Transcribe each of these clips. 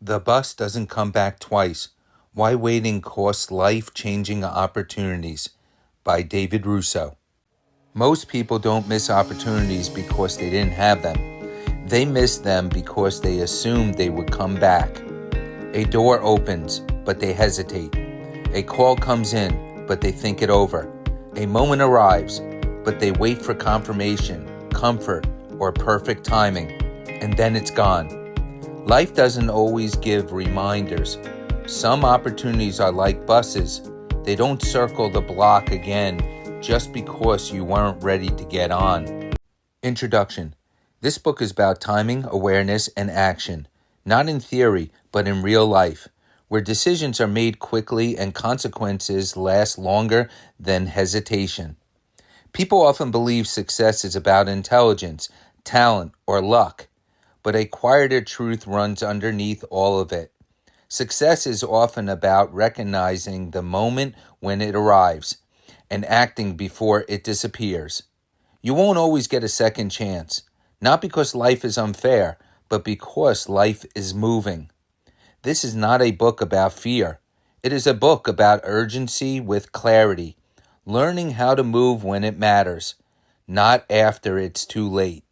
The bus doesn't come back twice. Why waiting costs life-changing opportunities by David Russo. Most people don't miss opportunities because they didn't have them. They miss them because they assumed they would come back. A door opens, but they hesitate. A call comes in, but they think it over. A moment arrives, but they wait for confirmation, comfort, or perfect timing, and then it's gone. Life doesn't always give reminders. Some opportunities are like buses. They don't circle the block again just because you weren't ready to get on. Introduction. This book is about timing, awareness, and action, not in theory, but in real life, where decisions are made quickly and consequences last longer than hesitation. People often believe success is about intelligence, talent, or luck, but a quieter truth runs underneath all of it. Success is often about recognizing the moment when it arrives and acting before it disappears. You won't always get a second chance, not because life is unfair, but because life is moving. This is not a book about fear. It is a book about urgency with clarity, learning how to move when it matters, not after it's too late.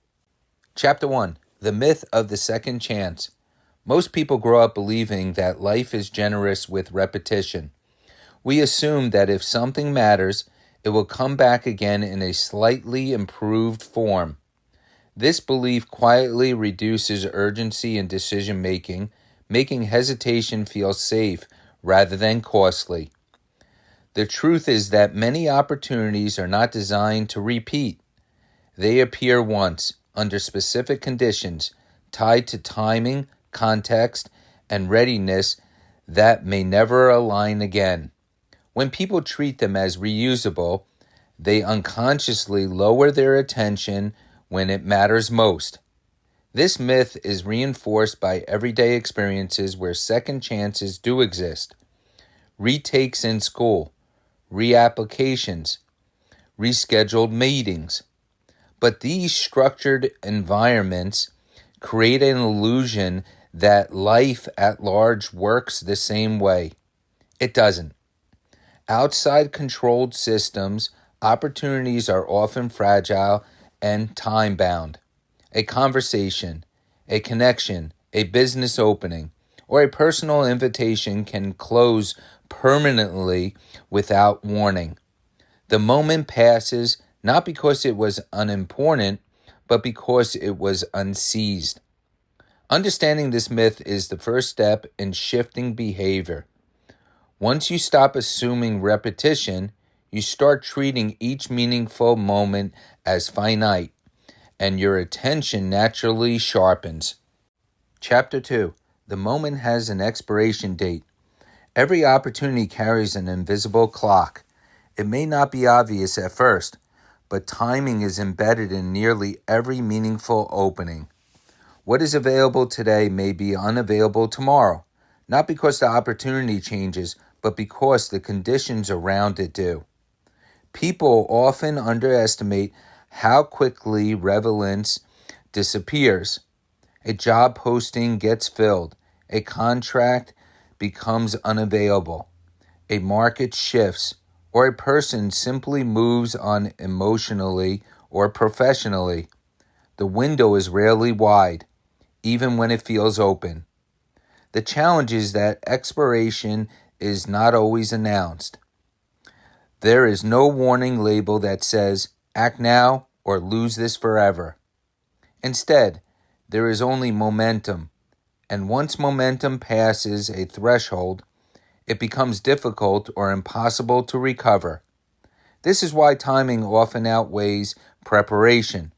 Chapter 1. The myth of the second chance. Most people grow up believing that life is generous with repetition. We assume that if something matters, it will come back again in a slightly improved form. This belief quietly reduces urgency in decision-making, making hesitation feel safe rather than costly. The truth is that many opportunities are not designed to repeat. They appear once, under specific conditions, tied to timing, context, and readiness that may never align again. When people treat them as reusable, they unconsciously lower their attention when it matters most. This myth is reinforced by everyday experiences where second chances do exist. Retakes in school, reapplications, rescheduled meetings. But these structured environments create an illusion that life at large works the same way. It doesn't. Outside controlled systems, opportunities are often fragile and time-bound. A conversation, a connection, a business opening, or a personal invitation can close permanently without warning. The moment passes not because it was unimportant, but because it was unseized. Understanding this myth is the first step in shifting behavior. Once you stop assuming repetition, you start treating each meaningful moment as finite, and your attention naturally sharpens. Chapter 2. The moment has an expiration date. Every opportunity carries an invisible clock. It may not be obvious at first, but timing is embedded in nearly every meaningful opening. What is available today may be unavailable tomorrow, not because the opportunity changes, but because the conditions around it do. People often underestimate how quickly relevance disappears. A job posting gets filled. A contract becomes unavailable. A market shifts, or a person simply moves on emotionally or professionally. The window is rarely wide, even when it feels open. The challenge is that expiration is not always announced. There is no warning label that says, act now or lose this forever. Instead, there is only momentum, and once momentum passes a threshold, it becomes difficult or impossible to recover. This is why timing often outweighs preparation.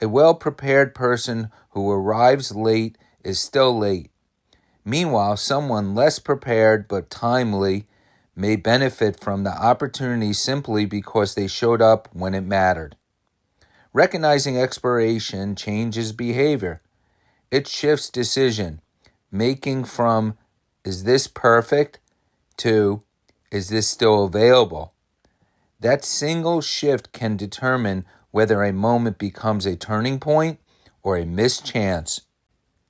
A well-prepared person who arrives late is still late. Meanwhile, someone less prepared but timely may benefit from the opportunity simply because they showed up when it mattered. Recognizing expiration changes behavior. It shifts decision making from, is this perfect, to, is this still available? That single shift can determine whether a moment becomes a turning point or a missed chance.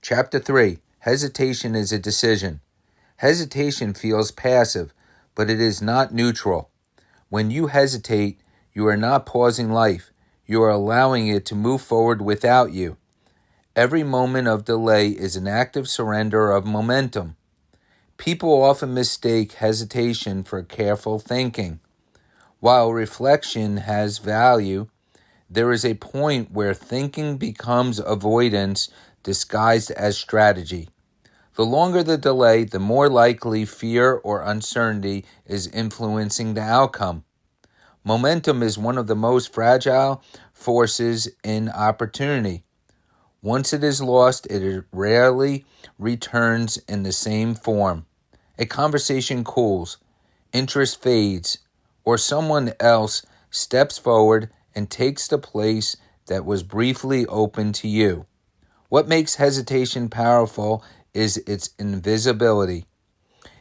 Chapter 3. hesitation is a decision. Hesitation feels passive, but it is not neutral. When you hesitate, you are not pausing life. You are allowing it to move forward without you. Every moment of delay is an active surrender of momentum. People often mistake hesitation for careful thinking. While reflection has value, there is a point where thinking becomes avoidance disguised as strategy. The longer the delay, the more likely fear or uncertainty is influencing the outcome. Momentum is one of the most fragile forces in opportunity. Once it is lost, it rarely returns in the same form. A conversation cools, interest fades, or someone else steps forward and takes the place that was briefly open to you. What makes hesitation powerful is its invisibility.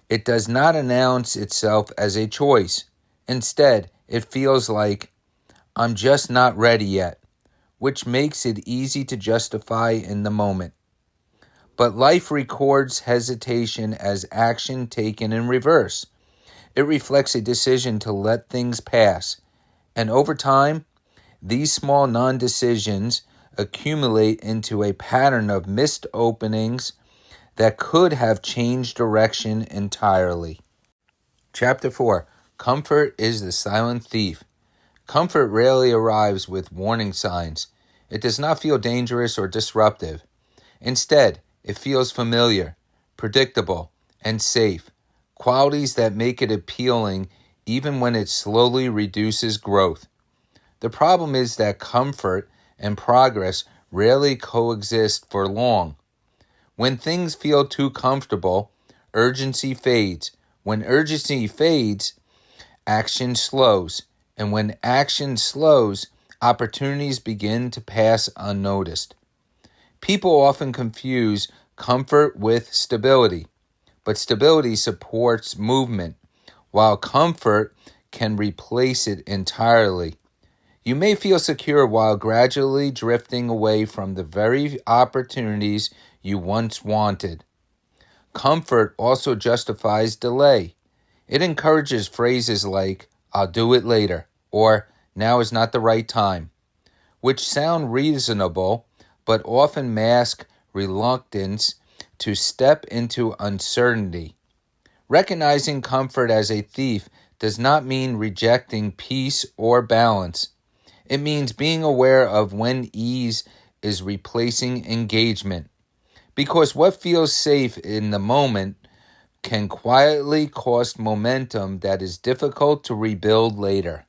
It does not announce itself as a choice. Instead, it feels like, I'm just not ready yet, which makes it easy to justify in the moment. But life records hesitation as action taken in reverse. It reflects a decision to let things pass. And over time, these small non-decisions accumulate into a pattern of missed openings that could have changed direction entirely. Chapter 4. Comfort is the silent thief. Comfort rarely arrives with warning signs. It does not feel dangerous or disruptive. Instead, it feels familiar, predictable, and safe, qualities that make it appealing even when it slowly reduces growth. The problem is that comfort and progress rarely coexist for long. When things feel too comfortable, urgency fades. When urgency fades, action slows. And when action slows, opportunities begin to pass unnoticed. People often confuse comfort with stability, but stability supports movement, while comfort can replace it entirely. You may feel secure while gradually drifting away from the very opportunities you once wanted. Comfort also justifies delay. It encourages phrases like, I'll do it later, or now is not the right time, which sound reasonable but often mask reluctance to step into uncertainty. Recognizing comfort as a thief does not mean rejecting peace or balance. It means being aware of when ease is replacing engagement. Because what feels safe in the moment can quietly cost momentum that is difficult to rebuild later.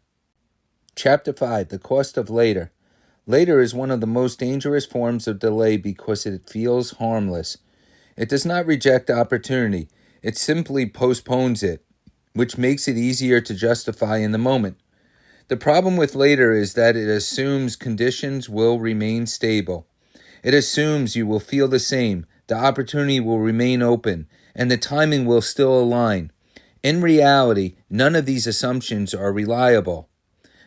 Chapter 5. The Cost of Later. Later is one of the most dangerous forms of delay because it feels harmless. It does not reject opportunity. It simply postpones it, which makes it easier to justify in the moment. The problem with later is that it assumes conditions will remain stable. It assumes you will feel the same, the opportunity will remain open, and the timing will still align. In reality, none of these assumptions are reliable.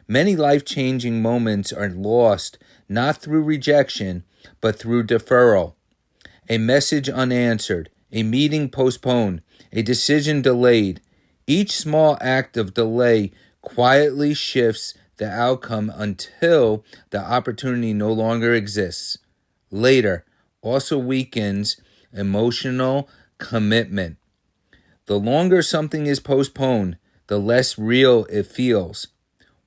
Many life-changing moments are lost not through rejection, but through deferral. A message unanswered, a meeting postponed, a decision delayed. Each small act of delay quietly shifts the outcome until the opportunity no longer exists. Later also weakens emotional commitment. The longer something is postponed, the less real it feels.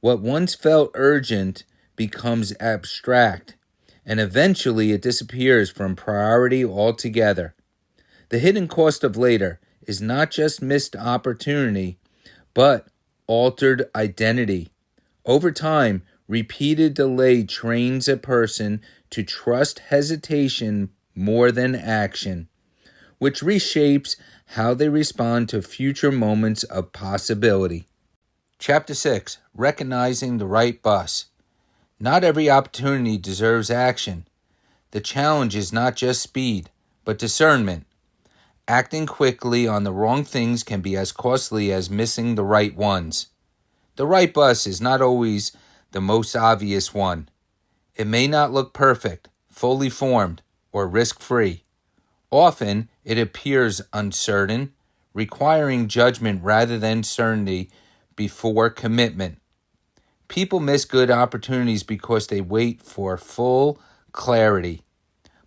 What once felt urgent becomes abstract, and eventually it disappears from priority altogether. The hidden cost of later is not just missed opportunity, but altered identity. Over time, repeated delay trains a person to trust hesitation more than action, which reshapes how they respond to future moments of possibility. Chapter 6. Recognizing the right bus. Not every opportunity deserves action. The challenge is not just speed, but discernment. Acting quickly on the wrong things can be as costly as missing the right ones. The right bus is not always the most obvious one. It may not look perfect, fully formed, or risk-free. Often, it appears uncertain, requiring judgment rather than certainty before commitment. People miss good opportunities because they wait for full clarity.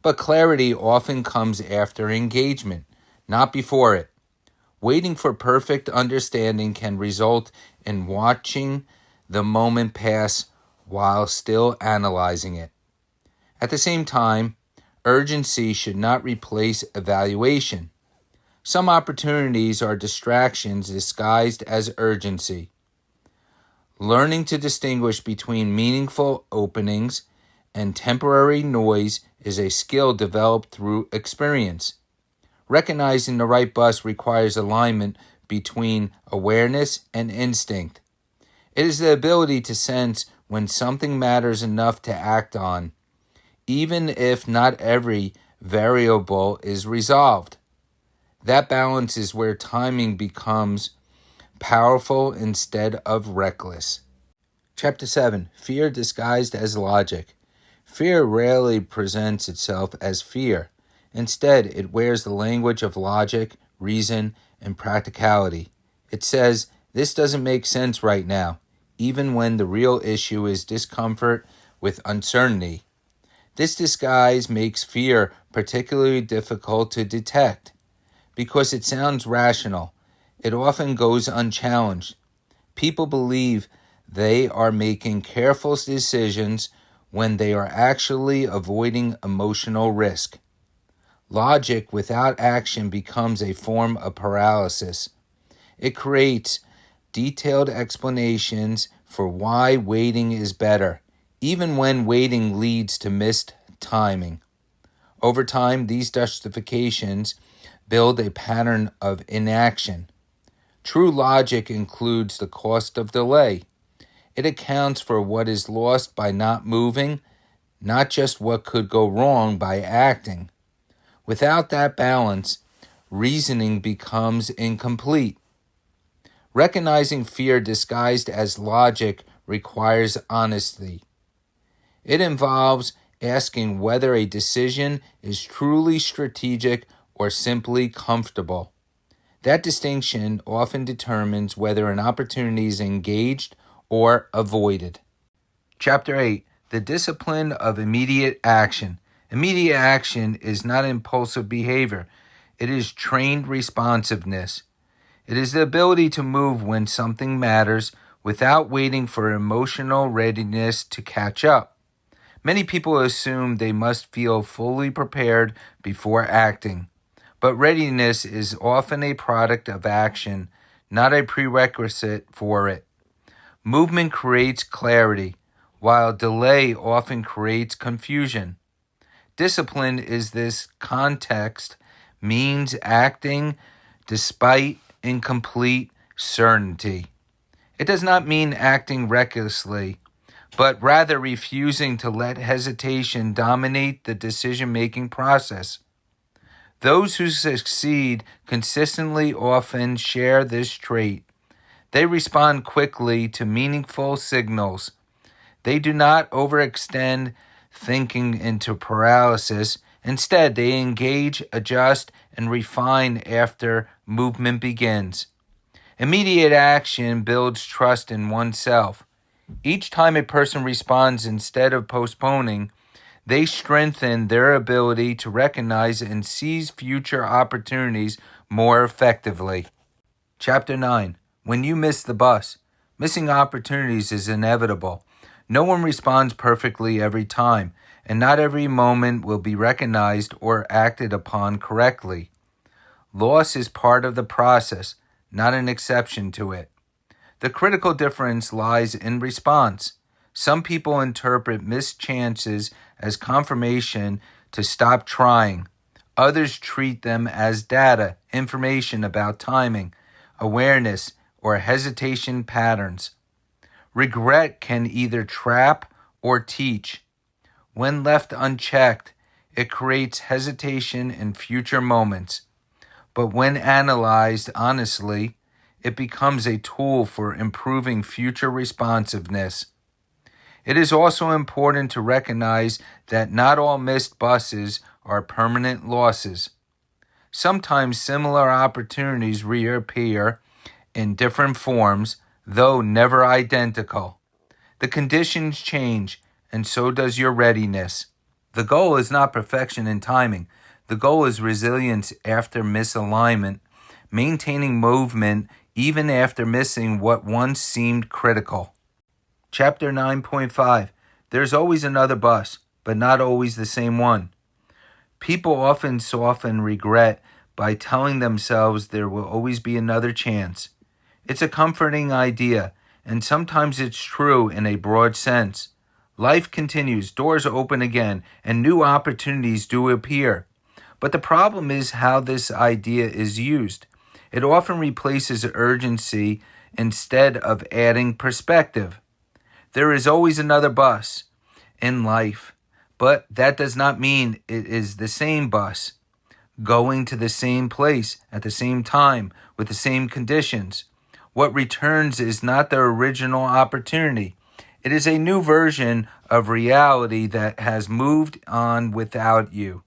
But clarity often comes after engagement, not before it. Waiting for perfect understanding can result in watching the moment pass while still analyzing it. At the same time, urgency should not replace evaluation. Some opportunities are distractions disguised as urgency. Learning to distinguish between meaningful openings and temporary noise is a skill developed through experience. Recognizing the right bus requires alignment between awareness and instinct. It is the ability to sense when something matters enough to act on, even if not every variable is resolved. That balance is where timing becomes powerful instead of reckless. Chapter 7. Fear disguised as logic. Fear rarely presents itself as fear. Instead, it wears the language of logic, reason, and practicality. It says, "This doesn't make sense right now," even when the real issue is discomfort with uncertainty. This disguise makes fear particularly difficult to detect. Because it sounds rational, it often goes unchallenged. People believe they are making careful decisions when they are actually avoiding emotional risk. Logic without action becomes a form of paralysis. It creates detailed explanations for why waiting is better, even when waiting leads to missed timing. Over time, these justifications build a pattern of inaction. True logic includes the cost of delay. It accounts for what is lost by not moving, not just what could go wrong by acting. Without that balance, reasoning becomes incomplete. Recognizing fear disguised as logic requires honesty. It involves asking whether a decision is truly strategic or simply comfortable. That distinction often determines whether an opportunity is engaged or avoided. Chapter 8. The discipline of immediate action. Immediate action is not impulsive behavior. It is trained responsiveness. It is the ability to move when something matters without waiting for emotional readiness to catch up. Many people assume they must feel fully prepared before acting, but readiness is often a product of action, not a prerequisite for it. Movement creates clarity, while delay often creates confusion. Discipline is this context means acting despite incomplete certainty. It does not mean acting recklessly, but rather refusing to let hesitation dominate the decision-making process. Those who succeed consistently often share this trait. They respond quickly to meaningful signals. They do not overextend thinking into paralysis. Instead, they engage, adjust, and refine after movement begins. Immediate action builds trust in oneself. Each time a person responds instead of postponing, they strengthen their ability to recognize and seize future opportunities more effectively. Chapter 9. When you miss the bus. Missing opportunities is inevitable. No one responds perfectly every time, and not every moment will be recognized or acted upon correctly. Loss is part of the process, not an exception to it. The critical difference lies in response. Some people interpret missed chances as confirmation to stop trying. Others treat them as data, information about timing, awareness, or hesitation patterns. Regret can either trap or teach. When left unchecked, it creates hesitation in future moments. But when analyzed honestly, it becomes a tool for improving future responsiveness. It is also important to recognize that not all missed buses are permanent losses. Sometimes similar opportunities reappear in different forms, though never identical. The conditions change, and so does your readiness. The goal is not perfection in timing. The goal is resilience after misalignment, maintaining movement even after missing what once seemed critical. Chapter 9.5. There's always another bus, but not always the same one. People often soften regret by telling themselves there will always be another chance. It's a comforting idea, and sometimes it's true in a broad sense. Life continues, doors open again, and new opportunities do appear. But the problem is how this idea is used. It often replaces urgency instead of adding perspective. There is always another bus in life, but that does not mean it is the same bus, going to the same place at the same time with the same conditions. What returns is not the original opportunity. It is a new version of reality that has moved on without you.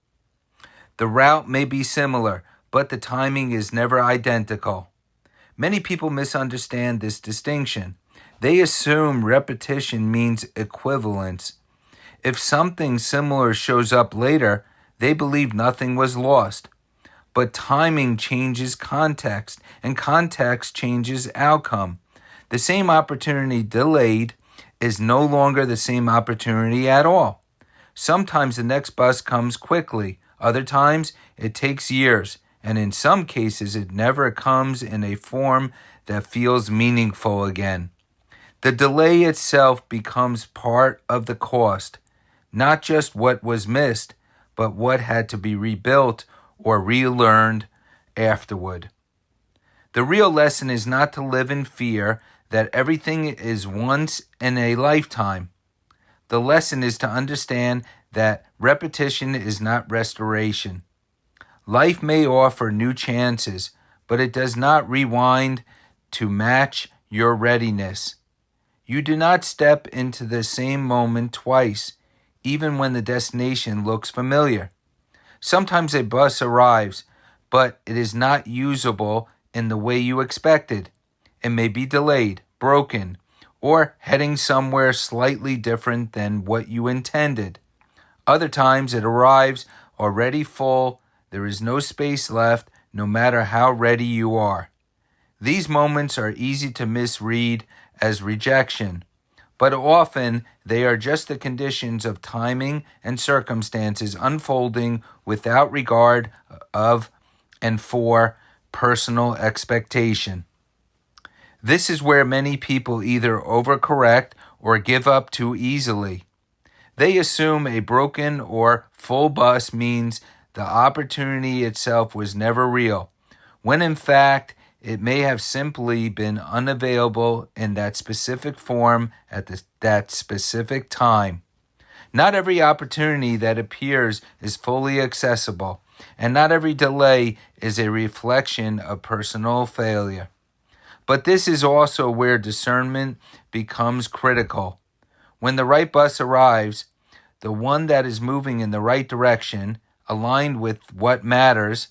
The route may be similar, but the timing is never identical. Many people misunderstand this distinction. They assume repetition means equivalence. If something similar shows up later, they believe nothing was lost. But timing changes context, and context changes outcome. The same opportunity delayed is no longer the same opportunity at all. Sometimes the next bus comes quickly. Other times it takes years. And in some cases it never comes in a form that feels meaningful again. The delay itself becomes part of the cost, not just what was missed, but what had to be rebuilt or relearned afterward. The real lesson is not to live in fear that everything is once in a lifetime. The lesson is to understand that repetition is not restoration. Life may offer new chances, but it does not rewind to match your readiness. You do not step into the same moment twice, even when the destination looks familiar. Sometimes a bus arrives, but it is not usable in the way you expected. It may be delayed, broken, or heading somewhere slightly different than what you intended. Other times it arrives already full. There is no space left, no matter how ready you are. These moments are easy to misread as rejection, but often they are just the conditions of timing and circumstances unfolding without regard of and for personal expectation. This is where many people either overcorrect or give up too easily. They assume a broken or full bus means the opportunity itself was never real, when in fact it may have simply been unavailable in that specific form at that specific time. Not every opportunity that appears is fully accessible, and not every delay is a reflection of personal failure. But this is also where discernment becomes critical. When the right bus arrives, the one that is moving in the right direction, aligned with what matters,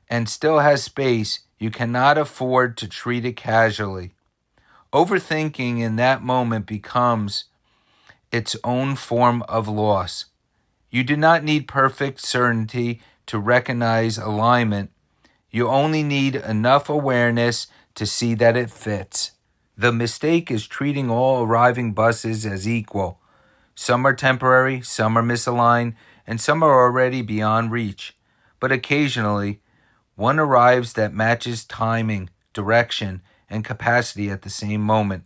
and still has space, you cannot afford to treat it casually. Overthinking in that moment becomes its own form of loss. You do not need perfect certainty to recognize alignment. You only need enough awareness to see that it fits. The mistake is treating all arriving buses as equal. Some are temporary, some are misaligned, and some are already beyond reach. But occasionally, one arrives that matches timing, direction, and capacity at the same moment.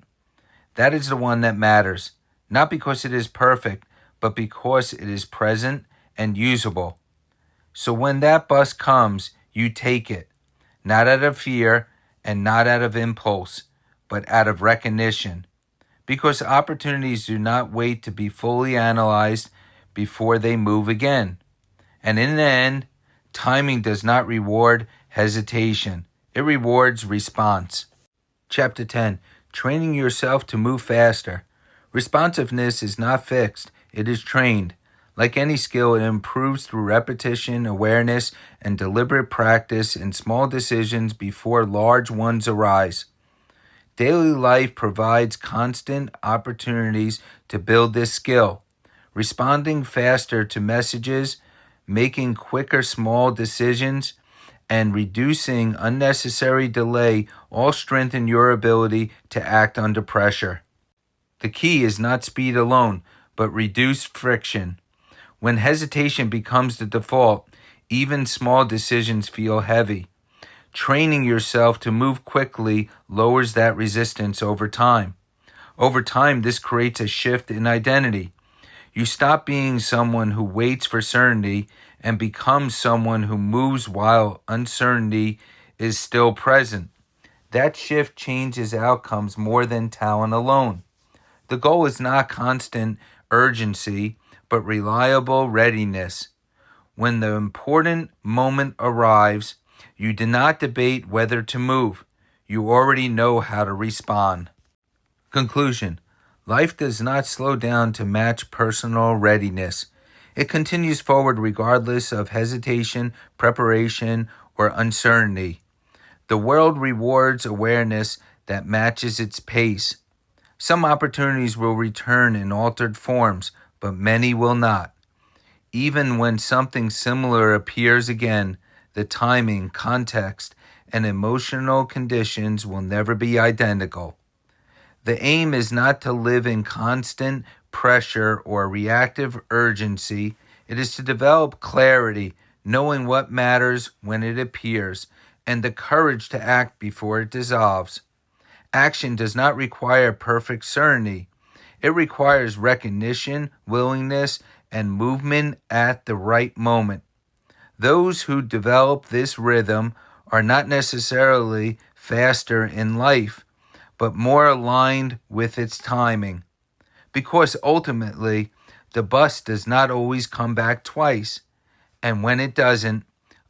That is the one that matters, not because it is perfect, but because it is present and usable. So when that bus comes, you take it, not out of fear and not out of impulse, but out of recognition. Because opportunities do not wait to be fully analyzed before they move again. And in the end, timing does not reward hesitation. It rewards response. Chapter 10. Training yourself to move faster. Responsiveness is not fixed. It is trained. Like any skill, it improves through repetition, awareness, and deliberate practice in small decisions before large ones arise. Daily life provides constant opportunities to build this skill. Responding faster to messages, making quicker small decisions, and reducing unnecessary delay all strengthen your ability to act under pressure. The key is not speed alone, but reduced friction. When hesitation becomes the default, even small decisions feel heavy. Training yourself to move quickly lowers that resistance over time. Over time, this creates a shift in identity. You stop being someone who waits for certainty and become someone who moves while uncertainty is still present. That shift changes outcomes more than talent alone. The goal is not constant urgency, but reliable readiness. When the important moment arrives, you do not debate whether to move. You already know how to respond. Conclusion: life does not slow down to match personal readiness. It continues forward regardless of hesitation, preparation, or uncertainty. The world rewards awareness that matches its pace. Some opportunities will return in altered forms, but many will not. Even when something similar appears again, the timing, context, and emotional conditions will never be identical. The aim is not to live in constant pressure or reactive urgency. It is to develop clarity, knowing what matters when it appears, and the courage to act before it dissolves. Action does not require perfect certainty. It requires recognition, willingness, and movement at the right moment. Those who develop this rhythm are not necessarily faster in life, but more aligned with its timing. Because ultimately, the bus does not always come back twice. And when it doesn't,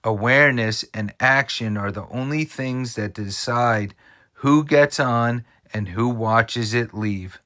awareness and action are the only things that decide who gets on and who watches it leave.